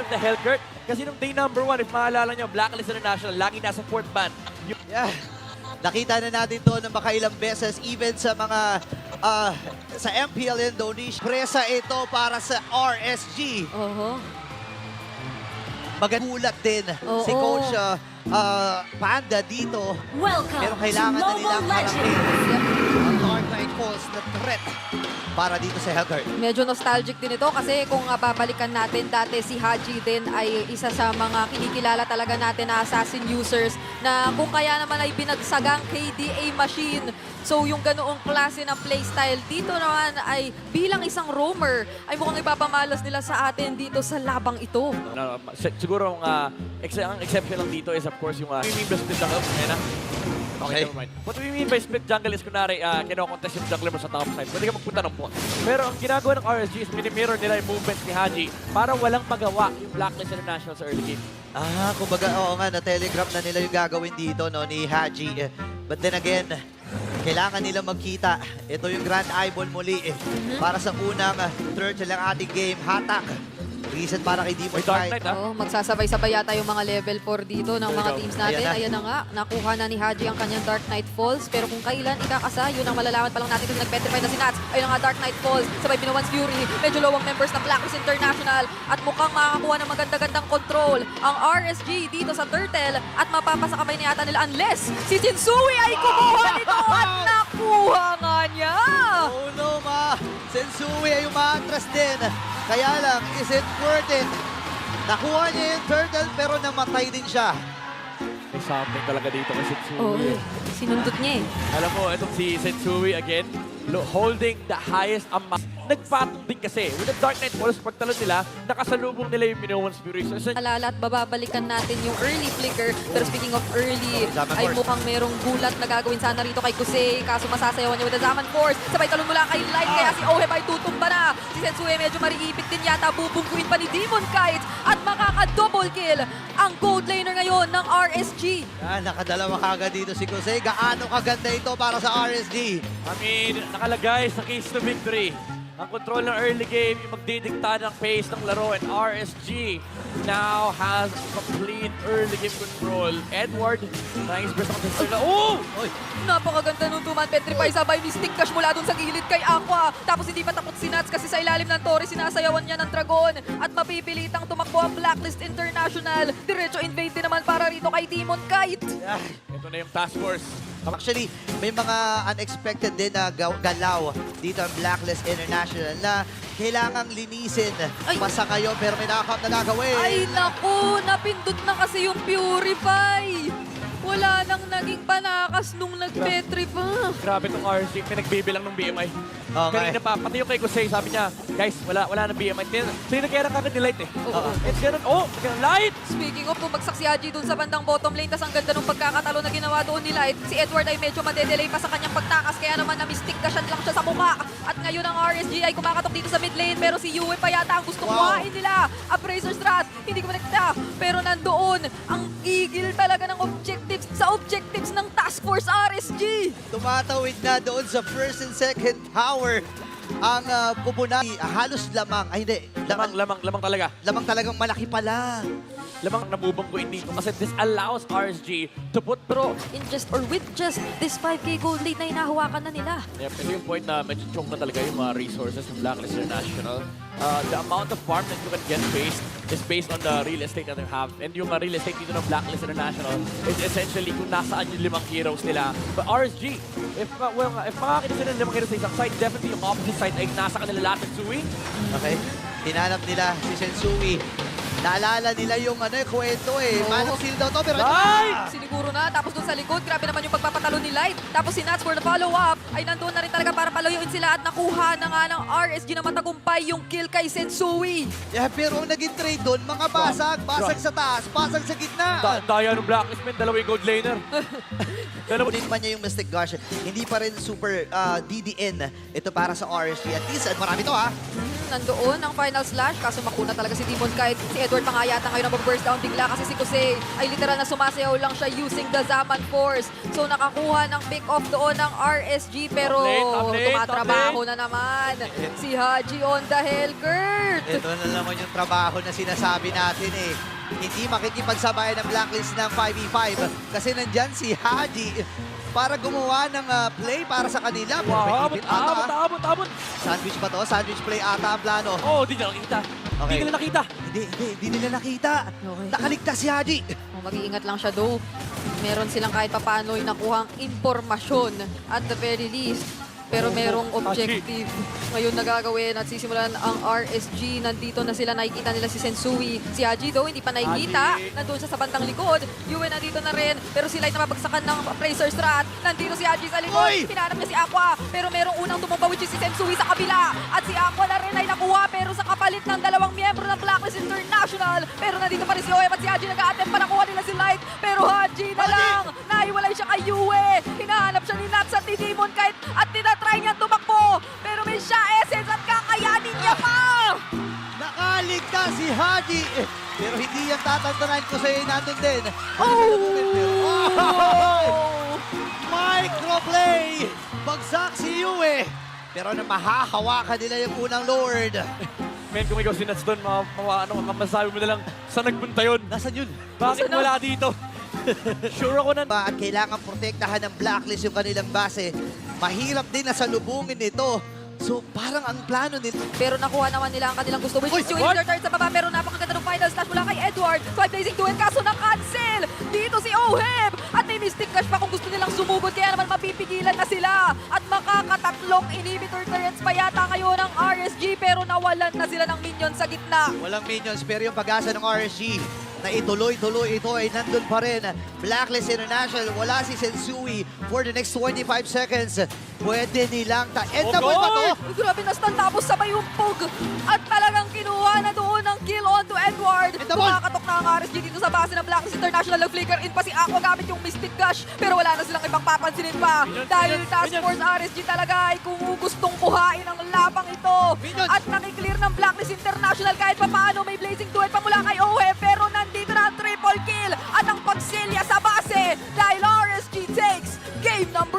the Hellgurt. Kasi nung day number 1, if maalala nyo, Blacklist International, lagi nasa 4th band. Yeah. Nakita na natin to ng makailang beses, even sa mga sa MPL Indonesia. Presa ito para sa RSG. Oho. Magagulat din Oo. si Coach Panda dito. Welcome Pero kailangan to na nilang Mobile harapin Legends. ang Dark Knight Falls na threat para dito sa Hellgurt. Medyo nostalgic din ito kasi kung babalikan natin dati si Haji din ay isa sa mga kinikilala talaga natin na assassin users na kung kaya naman ay binagsagang KDA machine. So yung ganoong klase ng playstyle dito naman ay bilang isang roamer ay mukhang ipapamalas nila sa atin dito sa labang ito. Siguro ang exception lang dito is of course yung we mean by split jungle. Ayan na. Okay, never mind. What we mean by split jungle is kunwari kino-contest yung jungler mo sa top side. Pwede ka magpunta ng bot. Pero ang ginagawa ng RSG is mini-mirror nila yung movements ni Haji para walang magawa yung Blacklist International sa early game. Kumbaga, oo nga, na-telegram na nila yung gagawin dito no, ni Haji. But then again, kailangan nila magkita. Ito yung Grand Eyeball muli para sa unang turtle ng ating game. Hatak. Reason para kay Demon Dark Knight. Knight, ha? Oh, magsasabay-sabay yata yung mga level 4 dito ng mga teams natin. Ayan na. Ayan na nga, nakuha na ni Haji ang kanyang Dark Knight Falls. Pero kung kailan ikakasa, yun ang malalaman pa lang natin kasi nag-petrify na si Nats. Ayun na nga, Dark Knight Falls, sabay Binuwans Fury. Medyo low ang members ng Blacklist International at mukhang makakakuha ng maganda-gandang control ang RSG dito sa Turtle at mapapasa kamay ni yata nila unless si Shinsui ay kumuha nito at nakuha nga niya! Oh no, Sensui ay umaatras din. Kaya lang, is it worth it? Nakuha niya yung turtle pero namatay din siya. May something talaga dito kay Setsui. Oh, sinundot niya eh. Alam mo, itong si Setsui again, holding the highest amount. Nagpatong din kasi. With the Dark Knight Falls, pagtalon nila, nakasalubong nila yung Minowan's Fury. So, Alala at bababalikan natin yung early flicker. Pero speaking of early, Zaman ay Force. mukhang merong gulat na gagawin sana rito kay Kusei. Kaso masasayawan niya with the Zaman Force. Sabay talon mula kay Light, kaya si Oheb ay tutumba na. Si Sensui medyo mariipit din yata. Bubungkuin pa ni Demon Kite at makaka-double kill ang gold laner ngayon ng RSG. Nakadalawa kagad dito si Jose. Gaano kaganda ito para sa RSG? I mean, nakalagay sa case to victory. Ang control ng early game, yung magdidikta ng pace ng laro, and RSG now has complete early game control. Edward, nice burst ng pistol na. Oh! Oy, Napakaganda nung tuman petrify sabay mystic cash mula dun sa gilid kay Aqua. Tapos hindi pa tapos si Nats kasi sa ilalim ng Torre sinasayawan niya ng Dragon at mapipilitang tumakbo ang Blacklist International. Diretso invade din naman para rito kay Demon Kite. Ito na yung task force. actually, may mga unexpected din na galaw dito ang Blacklist International na kailangang linisin. Ay. Masa kayo pero may nakakap na gagawin. Ay naku, napindot na kasi yung Purify. Wala nang naging panakas nung nag-petrify. Grabe itong RSG, pinagbibilang ng BMI. Okay. Kanina pa, pati yung kay Kusei, sabi niya, guys, wala na BMI. Sino kaya kagad ni Light eh? Oo. It's ganun, Light! Speaking of, bumagsak si Haji dun sa bandang bottom lane, tas ang ganda nung pagkakatalo na ginawa doon ni Light. Si Edward ay medyo madedelay pa sa kanyang pagtakas, kaya naman na-mystic ka lang siya sa mukha. At ngayon ang RSG ay kumakatok dito sa mid lane, pero si Yue pa yata ang gustong kuhain nila. Appraiser Strat, hindi ko manakita. Pero nandoon ang igil talaga ng objectives sa objectives ng Task Force RSG. Tumatawid na doon sa first and second tower ang pupunan. Halos lamang. Ay hindi. Lamang talaga. Lamang talagang malaki pala. Lamang nabubangguin dito kasi this allows RSG to put pro. In just or with just this 5K gold late na hinahawakan na nila. Yep, ito yung point na medyo chunk na talaga yung mga resources ng Blacklist International. The amount of farm that you can get is based on the real estate that they have. And yung real estate dito ng Blacklist International is essentially kung nasaan yung 5 heroes nila. But RSG, if makakita sila ng 5 heroes sa isang side, definitely yung opposite side ay nasa kanila lahat ng Sui. Okay. Hinanap nila si Sensui. Naalala nila yung kwento eh. Oo. Man of Steel daw to pero Right! Siniguro na, tapos dun sa likod, grabe naman yung pagpapatalo ni Light. Tapos si Nats for the follow-up, ay nandun na rin talaga para palayuin sila at nakuha na nga ng RSG na matagumpay yung kill kay Sensui. Yeah, pero ang naging trade doon, mga basag sa taas, basag sa gitna. Daya ng Blacklist men, 2 gold laner. Pero- Kunin man niya yung Mystic Gush, hindi pa rin super DDN ito para sa RSG. At least, marami to ha. Nandoon ang final slash, kaso makuna talaga si Demon kahit si Edward pa nga yata ngayon ang burst down bigla kasi si Kusei ay literal na sumasayaw lang siya using the Zaman Force. So nakakuha ng pick off doon ng RSG pero Top lane, tumatrabaho na naman si Haji on the Hellgurt. Ito na naman yung trabaho na sinasabi natin eh. Hindi makikipagsabayan ng Blacklist ng 5v5 kasi nandyan si Haji para gumawa ng play para sa kanila. Wow, Perfect hit ata. abot. Sandwich ba to? Sandwich play ata ang plano. Oh, di nila nakita. Okay. Di nila nakita. Hindi nila nakita. Okay. Nakaligtas si Haji. Oh, mag-iingat lang siya though. Meron silang kahit papaano'y nakuhang impormasyon at the very least. Pero merong objective ngayon na gagawin at sisimulan ang RSG. Nandito na sila, nakikita nila si Sensui. Si Haji though, hindi pa nakikita. Haji. Nandun siya sa bandang likod. Yue nandito na rin. Pero sila ay napapagsakan ng Fraser Strat. Nandito si Haji sa likod. Oy! Pinanap niya si Aqua. Pero merong unang tumumba which is si Sensui sa kabila. At si Aqua na rin ay nakuha. Pero sa kapalit ng dalawang miyembro ng Blacklist International. Pero nandito pa rin si OM at si Haji nag-a-attempt para nakuha nila si Light. Pero Haji na lang. Naiwalay siya kay Yue. Hinahanap siya ni Nats at ni Demon kahit at tinatry niyang tumakbo. Pero may siya essence at kakayanin niya pa. Nakaligtas si Haji. Pero hindi yan tatantanan ko sa'yo nandun din. Oh! Microplay! Bagsak si Yue. Pero na mahahawakan nila yung unang Lord. Men, kung ikaw si Nats doon, masasabi mo na lang, saan nagpunta yun? Nasaan yun? Bakit Nasaan na? wala dito? Sure ako na. At kailangan protektahan ng Blacklist yung kanilang base. Mahirap din na salubungin ito. So parang ang plano nila. Pero nakuha naman nila ang kanilang gusto which Uy, is yung what? insert turret sa baba. Pero napakaganda ng final slash mula kay Edward. 5 blazing duel kaso na-cancel. Dito si Oheb. At may Mystic Gush pa kung gusto nilang sumugod. Kaya naman mapipigilan na sila. At makakatatlong inhibitor turrets pa yata ngayon ang RSG. Pero nawalan na sila ng minion sa gitna. Walang minions pero yung pag-asa ng RSG na ituloy-tuloy ito ay nandun pa rin. Blacklist International, wala si Sensui for the next 25 seconds. Pwede nilang endable ba to? Uy, grabe na stun tapos sabay humpog. At talagang kinuha na doon ang kill on to Edward. Endable! Kumakatok na ang RSG dito sa base ng Blacklist International. Nag-flicker in pa si Aqua gamit yung Mystic Gush. Pero wala na silang ibang papansinin pa. Minions, Dahil minions, Task minions. Force RSG talaga ay kung gustong kuhain ang labang ito. Minions. At nakiklear ng Blacklist International kahit pa paano may blazing duel pa mula kay Ohe. Pero nandito na ang triple kill at ang pagsilya sa base dahil RSG takes game number